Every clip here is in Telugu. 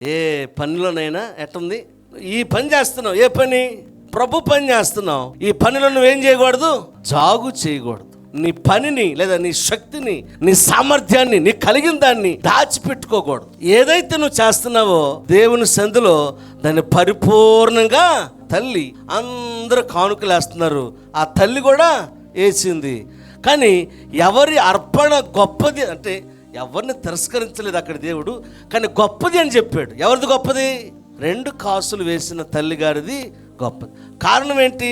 ఏ పనిలోనైనా ఎట్టుంది, ఈ పని చేస్తున్నావు, ఏ పని? ప్రభు పని చేస్తున్నావు. ఈ పనిలో నువ్వేం చేయకూడదు, జాగు చేయకూడదు. నీ పనిని లేదా నీ శక్తిని, నీ సామర్థ్యాన్ని, నీ కలిగిన దాన్ని దాచిపెట్టుకోకూడదు. ఏదైతే నువ్వు చేస్తున్నావో దేవుని సందులో దాన్ని పరిపూర్ణంగా తల్లి, అందరూ కానుకలు వేస్తున్నారు, ఆ తల్లి కూడా వేసింది. కానీ ఎవరి అర్పణ గొప్పది అంటే ఎవరిని తిరస్కరించలేదు అక్కడ దేవుడు, కానీ గొప్పది అని చెప్పాడు. ఎవరిది గొప్పది? 2 కాసులు వేసిన తల్లి గారిది గొప్పది. కారణం ఏంటి?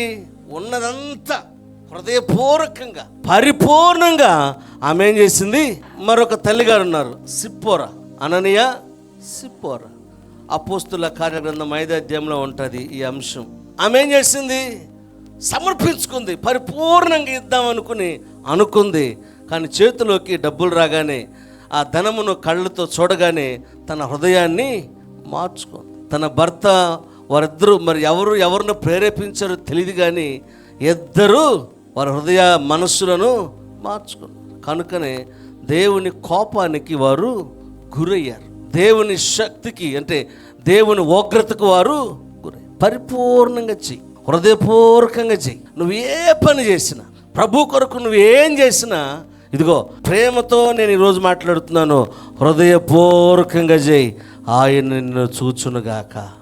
ఉన్నదంతా హృదయపూర్వకంగా పరిపూర్ణంగా ఆమె ఏం చేసింది. మరొక తల్లిగారు ఉన్నారు, సిప్పోరా, అననీయ సిప్పోరా. అపోస్తుల కార్యగ్రంథం 5వ అధ్యాయంలో ఉంటుంది ఈ అంశం. ఆమె ఏం చేసింది? సమర్పించుకుంది, పరిపూర్ణంగా ఇద్దాం అనుకుంది. కానీ చేతిలోకి డబ్బులు రాగానే, ఆ ధనమును కళ్ళతో చూడగానే తన హృదయాన్ని మార్చుకుంది. తన భర్త వారిద్దరూ మరి ఎవరిని ప్రేరేపించారో తెలియదు, కానీ ఇద్దరు వారి హృదయ మనస్సులను మార్చుకున్నారు. కనుకనే దేవుని కోపానికి వారు గురయ్యారు, దేవుని శక్తికి అంటే దేవుని ఉగ్రతకు వారు గురయ్యారు. పరిపూర్ణంగా చెయ్యి, హృదయపూర్వకంగా చెయ్యి. నువ్వు ఏ పని చేసినా, ప్రభు కొరకు నువ్వు ఏం చేసినా, ఇదిగో ప్రేమతో నేను ఈరోజు మాట్లాడుతున్నాను, హృదయపూర్వకంగా చేయి, ఆయన నిన్ను చూచునుగాక.